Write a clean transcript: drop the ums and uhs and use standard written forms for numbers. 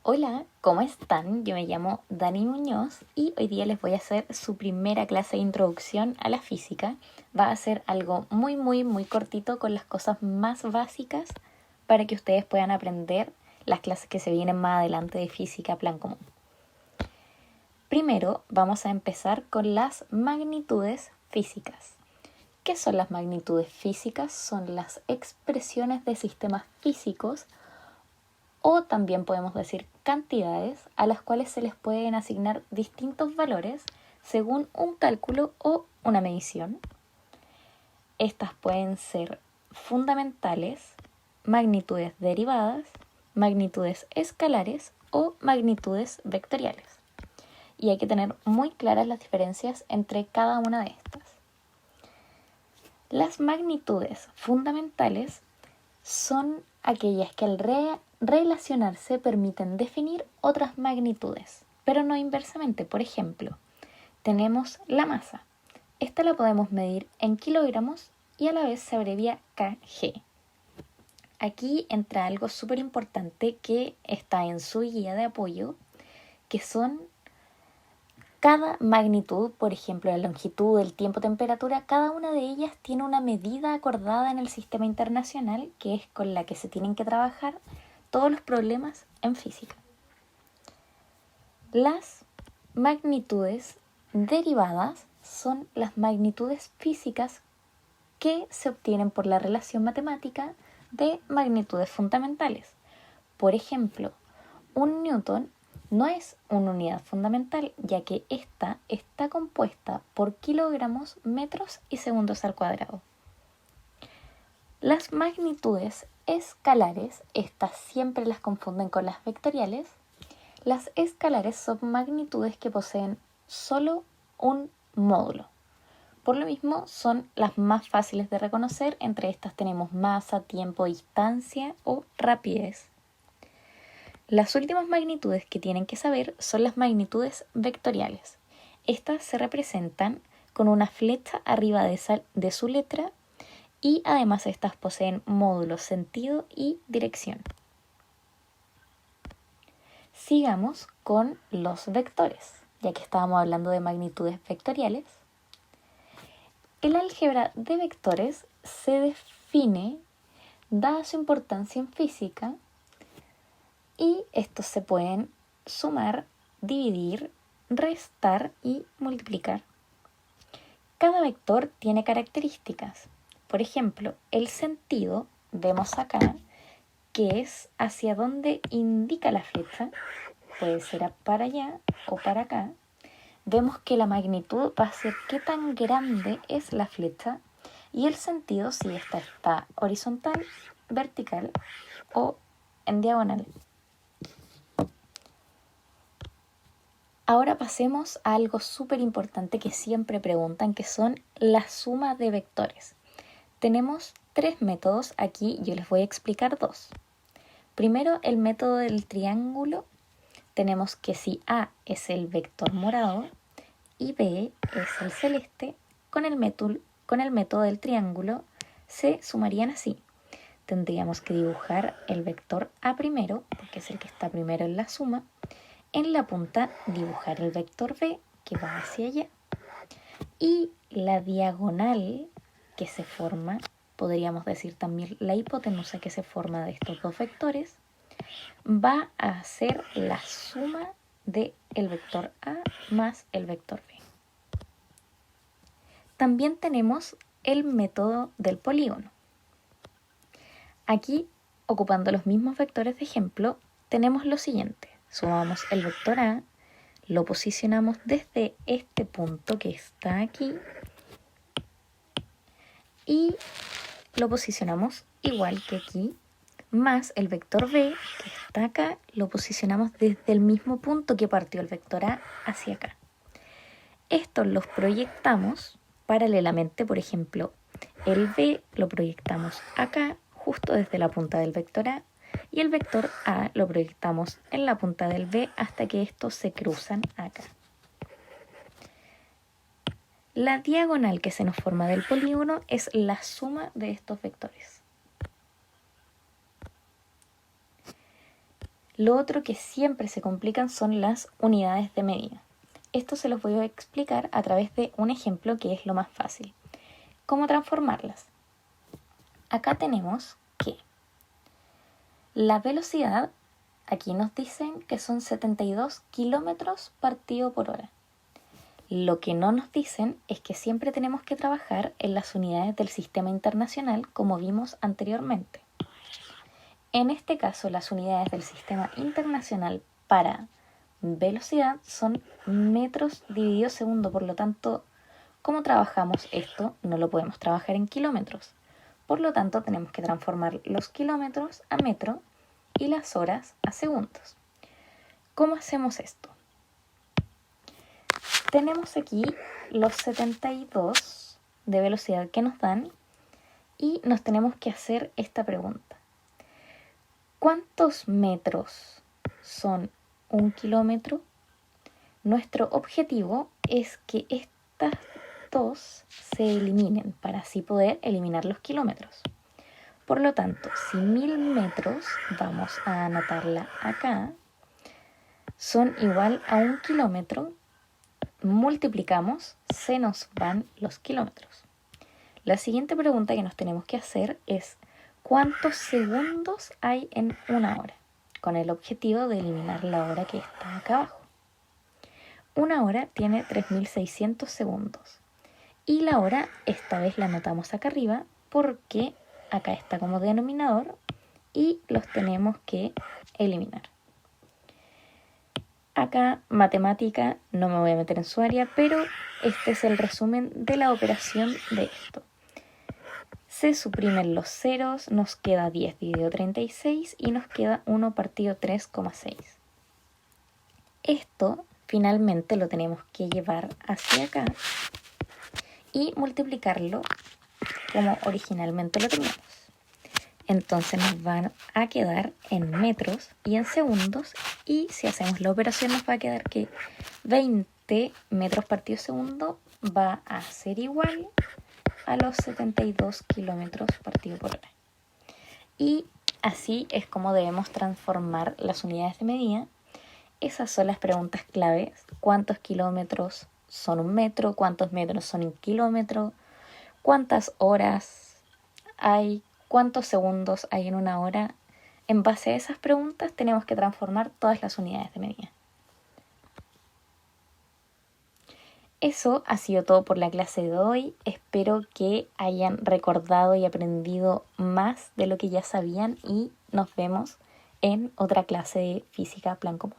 Hola, ¿cómo están? Yo me llamo Dani Muñoz y hoy día les voy a hacer su primera clase de introducción a la física. Va a ser algo muy cortito con las cosas más básicas para que ustedes puedan aprender las clases que se vienen más adelante de física plan común. Primero vamos a empezar con las magnitudes físicas. ¿Qué son las magnitudes físicas? Son las expresiones de sistemas físicos o también podemos decir cantidades a las cuales se les pueden asignar distintos valores según un cálculo o una medición. Estas pueden ser fundamentales, magnitudes derivadas, magnitudes escalares o magnitudes vectoriales. Y hay que tener muy claras las diferencias entre cada una de estas. Las magnitudes fundamentales son aquellas que al relacionarse permiten definir otras magnitudes, pero no inversamente. Por ejemplo, tenemos la masa. Esta la podemos medir en kilogramos y a la vez se abrevia kg. Aquí entra algo súper importante que está en su guía de apoyo, que son cada magnitud, por ejemplo, la longitud, el tiempo, temperatura, cada una de ellas tiene una medida acordada en el sistema internacional, que es con la que se tienen que trabajar todos los problemas en física. Las magnitudes derivadas son las magnitudes físicas que se obtienen por la relación matemática de magnitudes fundamentales. Por ejemplo, un newton no es una unidad fundamental, ya que ésta está compuesta por kilogramos, metros y segundos al cuadrado. Las magnitudes escalares, estas siempre las confunden con las vectoriales. Las escalares son magnitudes que poseen solo un módulo. Por lo mismo, son las más fáciles de reconocer. Entre estas tenemos masa, tiempo, distancia o rapidez. Las últimas magnitudes que tienen que saber son las magnitudes vectoriales. Estas se representan con una flecha arriba de su letra y además estas poseen módulos sentido y dirección. Sigamos con los vectores, ya que estábamos hablando de magnitudes vectoriales. El álgebra de vectores se define, dada su importancia en física, y estos se pueden sumar, dividir, restar y multiplicar. Cada vector tiene características. Por ejemplo, el sentido, vemos acá, que es hacia donde indica la flecha, puede ser para allá o para acá. Vemos que la magnitud va a ser qué tan grande es la flecha y el sentido si esta está horizontal, vertical o en diagonal. Ahora pasemos a algo súper importante que siempre preguntan, que son la suma de vectores. Tenemos tres métodos, aquí yo les voy a explicar dos. Primero, el método del triángulo. Tenemos que si A es el vector morado y B es el celeste, con el método del triángulo se sumarían así. Tendríamos que dibujar el vector A primero, porque es el que está primero en la suma. En la punta dibujar el vector B que va hacia allá y la diagonal que se forma, podríamos decir también la hipotenusa que se forma de estos dos vectores, va a ser la suma del vector A más el vector B. También tenemos el método del polígono. Aquí, ocupando los mismos vectores de ejemplo, tenemos lo siguiente. Sumamos el vector A, lo posicionamos desde este punto que está aquí y lo posicionamos igual que aquí, más el vector B que está acá, lo posicionamos desde el mismo punto que partió el vector A hacia acá. Estos los proyectamos paralelamente, por ejemplo, el B lo proyectamos acá, justo desde la punta del vector A, y el vector A lo proyectamos en la punta del B hasta que estos se cruzan acá. La diagonal que se nos forma del polígono es la suma de estos vectores. Lo otro que siempre se complican son las unidades de medida. Esto se los voy a explicar a través de un ejemplo que es lo más fácil. ¿Cómo transformarlas? Acá tenemos que la velocidad, aquí nos dicen que son 72 kilómetros partido por hora. Lo que no nos dicen es que siempre tenemos que trabajar en las unidades del sistema internacional como vimos anteriormente. En este caso, las unidades del sistema internacional para velocidad son metros dividido segundo, por lo tanto, ¿cómo trabajamos esto? No lo podemos trabajar en kilómetros. Por lo tanto, tenemos que transformar los kilómetros a metro y las horas a segundos. ¿Cómo hacemos esto? Tenemos aquí los 72 de velocidad que nos dan y nos tenemos que hacer esta pregunta. ¿Cuántos metros son un kilómetro? Nuestro objetivo es que estas dos se eliminen para así poder eliminar los kilómetros. Por lo tanto, si 1000 metros, vamos a anotarla acá, son igual a un kilómetro, multiplicamos, se nos van los kilómetros. La siguiente pregunta que nos tenemos que hacer es ¿cuántos segundos hay en una hora? Con el objetivo de eliminar la hora que está acá abajo. Una hora tiene 3600 segundos. Y la hora, esta vez la anotamos acá arriba porque acá está como denominador y los tenemos que eliminar. Acá, matemática, no me voy a meter en su área, pero este es el resumen de la operación de esto. Se suprimen los ceros, nos queda 10 dividido 36 y nos queda 1 partido 3,6. Esto finalmente lo tenemos que llevar hacia acá y multiplicarlo como originalmente lo teníamos. Entonces nos van a quedar en metros y en segundos y si hacemos la operación nos va a quedar que 20 metros partido segundo va a ser igual a los 72 kilómetros partido por hora. Y así es como debemos transformar las unidades de medida. Esas son las preguntas claves. ¿Cuántos kilómetros son un metro? ¿Cuántos metros son un kilómetro? ¿Cuántas horas hay? ¿Cuántos segundos hay en una hora? En base a esas preguntas tenemos que transformar todas las unidades de medida. Eso ha sido todo por la clase de hoy. Espero que hayan recordado y aprendido más de lo que ya sabían y nos vemos en otra clase de física plan común.